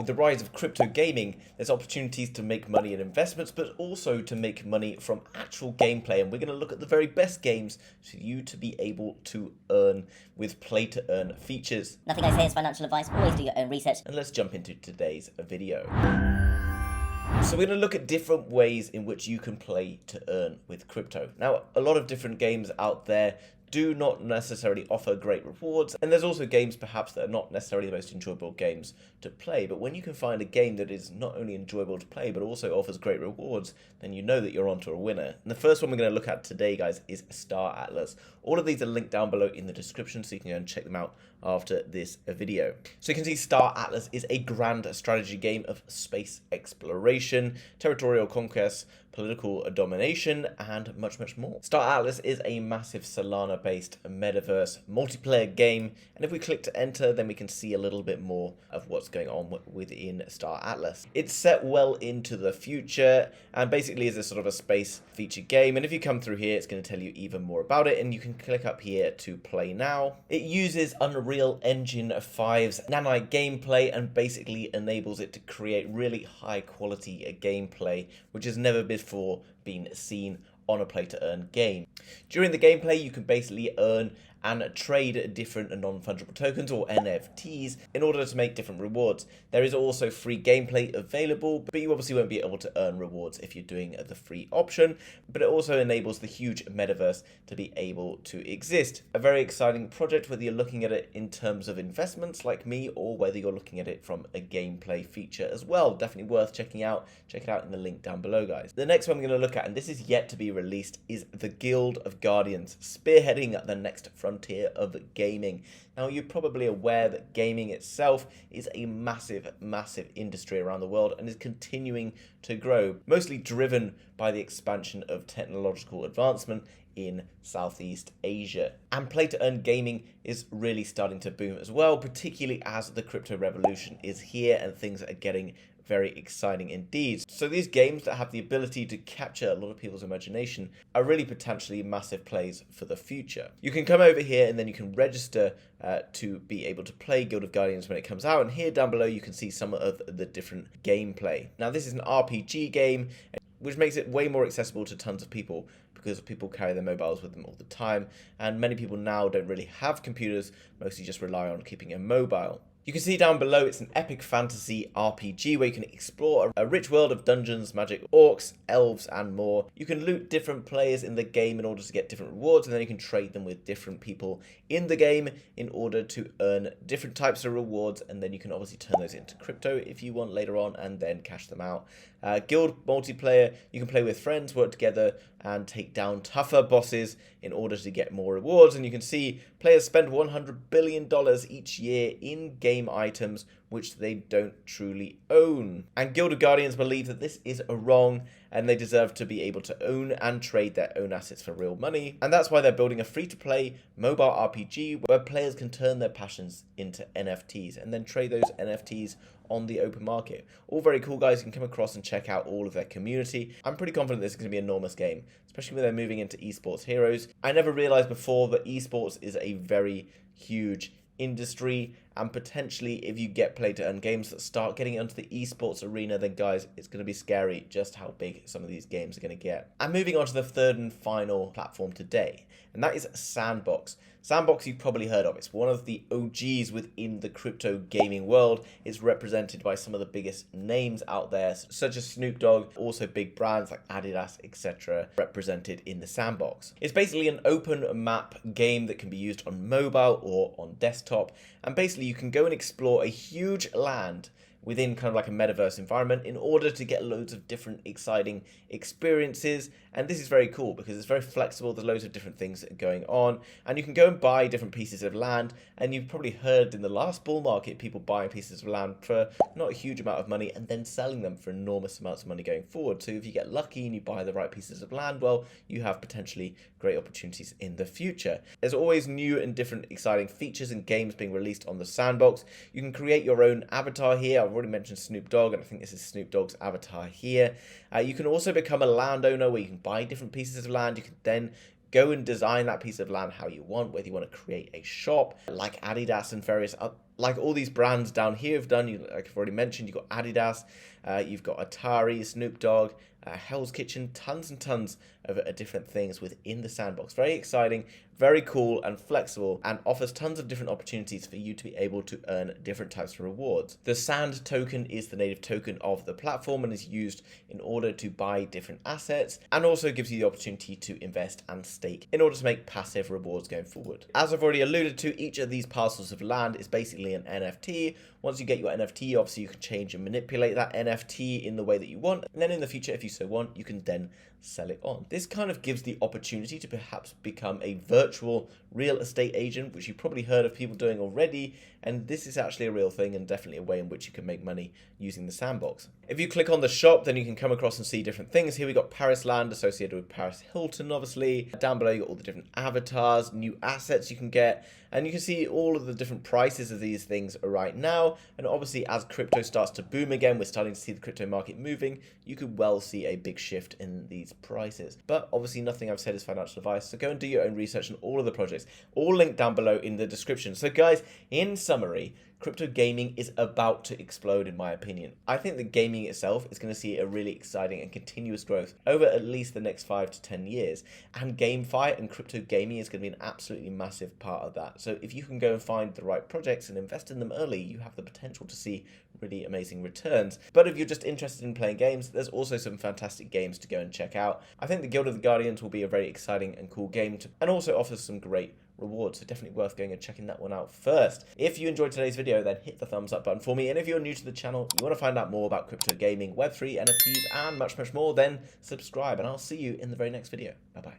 With the rise of crypto gaming, there's opportunities to make money in investments, but also to make money from actual gameplay. And we're going to look at the very best games for you to be able to earn with play-to-earn features. Nothing I say is financial advice. Always do your own research. And let's jump into today's video. So we're going to look at different ways in which you can play to earn with crypto. Now, a lot of different games out there do not necessarily offer great rewards, and there's also games perhaps that are not necessarily the most enjoyable games to play, but when you can find a game that is not only enjoyable to play but also offers great rewards, then you know that you're onto a winner. And the first one we're going to look at today, guys, is Star Atlas. All of these are linked down below in the description, so you can go and check them out after this video. So you can see Star Atlas is a grand strategy game of space exploration, territorial conquest, political domination, and much, much more. Star Atlas is a massive Solana-based metaverse multiplayer game, and if we click to enter, then we can see a little bit more of what's going on within Star Atlas. It's set well into the future, and basically is a sort of a space featured game, and if you come through here, it's going to tell you even more about it, and you can click up here to play now. It uses Unreal Engine 5's nanite gameplay, and basically enables it to create really high quality gameplay, which has never before been seen on a play-to-earn game. During the gameplay, you can basically earn and trade different non-fungible tokens, or NFTs, in order to make different rewards. There is also free gameplay available, but you obviously won't be able to earn rewards if you're doing the free option, but it also enables the huge metaverse to be able to exist. A very exciting project, whether you're looking at it in terms of investments like me, or whether you're looking at it from a gameplay feature as well. Definitely worth checking out. Check it out in the link down below, guys. The next one we're going to look at, and this is yet to be released, is the Guild of Guardians, spearheading the next frontier of gaming. Now, you're probably aware that gaming itself is a massive industry around the world and is continuing to grow, mostly driven by the expansion of technological advancement in Southeast Asia. And play-to-earn gaming is really starting to boom as well, particularly as the crypto revolution is here and things are getting very exciting indeed. So these games that have the ability to capture a lot of people's imagination are really potentially massive plays for the future. You can come over here and then you can register to be able to play Guild of Guardians when it comes out, and here down below you can see some of the different gameplay. Now, this is an RPG game, which makes it way more accessible to tons of people because people carry their mobiles with them all the time, and many people now don't really have computers, mostly just rely on keeping a mobile. You can see down below it's an epic fantasy RPG where you can explore a rich world of dungeons, magic, orcs, elves, and more. You can loot different players in the game in order to get different rewards, and then you can trade them with different people in the game in order to earn different types of rewards, and then you can obviously turn those into crypto if you want later on and then cash them out. Guild multiplayer, you can play with friends, work together, and take down tougher bosses in order to get more rewards. And you can see players spend $100 billion each year in game items which they don't truly own. And Guild of Guardians believe that this is wrong, and they deserve to be able to own and trade their own assets for real money. And that's why they're building a free-to-play mobile RPG where players can turn their passions into NFTs and then trade those NFTs on the open market. All very cool, guys. You can come across and check out all of their community. I'm pretty confident this is going to be an enormous game, especially when they're moving into esports heroes. I never realized before that esports is a very huge industry, and potentially if you get play-to-earn games that start getting into the esports arena, then guys, it's going to be scary just how big some of these games are going to get. And moving on to the third and final platform today, and that is Sandbox. Sandbox you've probably heard of. It's one of the OGs within the crypto gaming world. It's represented by some of the biggest names out there, such as Snoop Dogg, also big brands like Adidas, etc., represented in the Sandbox. It's basically an open map game that can be used on mobile or on desktop, and basically you can go and explore a huge land within kind of like a metaverse environment in order to get loads of different exciting experiences. And this is very cool because it's very flexible. There's loads of different things going on, and you can go and buy different pieces of land. And you've probably heard in the last bull market people buying pieces of land for not a huge amount of money and then selling them for enormous amounts of money going forward. So if you get lucky and you buy the right pieces of land, well, you have potentially great opportunities in the future. There's always new and different exciting features and games being released on the Sandbox. You can create your own avatar here. I've already mentioned Snoop Dogg, and I think this is Snoop Dogg's avatar here. You can also become a landowner where you can buy different pieces of land. You can then go and design that piece of land how you want, whether you want to create a shop like Adidas and various like all these brands down here have done, like I've already mentioned, you've got Adidas, you've got Atari, Snoop Dogg, Hell's Kitchen, tons and tons of different things within the sandbox. Very exciting, very cool and flexible, and offers tons of different opportunities for you to be able to earn different types of rewards. The Sand token is the native token of the platform and is used in order to buy different assets, and also gives you the opportunity to invest and stake in order to make passive rewards going forward. As I've already alluded to, each of these parcels of land is basically an NFT. Once you get your NFT, obviously you can change and manipulate that NFT in the way that you want, and then in the future, if you so want, you can then sell it on. This kind of gives the opportunity to perhaps become a virtual real estate agent, which you've probably heard of people doing already, and this is actually a real thing and definitely a way in which you can make money using the sandbox. If you click on the shop, then you can come across and see different things. Here we got Paris land associated with Paris Hilton, obviously. Down below you got all the different avatars, new assets you can get, and you can see all of the different prices of these things right now. And obviously as crypto starts to boom again, we're starting to see the crypto market moving, you could well see a big shift in these prices. But obviously nothing I've said is financial advice, so go and do your own research on all of the projects, all linked down below in the description. So guys, in summary, crypto gaming is about to explode in my opinion. I think that gaming itself is going to see a really exciting and continuous growth over at least the next 5 to 10 years. And GameFi and crypto gaming is going to be an absolutely massive part of that. So if you can go and find the right projects and invest in them early, you have the potential to see really amazing returns. But if you're just interested in playing games, there's also some fantastic games to go and check out. I think the Guild of the Guardians will be a very exciting and cool game and also offers some great rewards, so definitely worth going and checking that one out first. If you enjoyed today's video, then hit the thumbs up button for me, and if you're new to the channel, you want to find out more about crypto gaming, Web3, NFTs, and much more, then subscribe, and I'll see you in the very next video. Bye bye.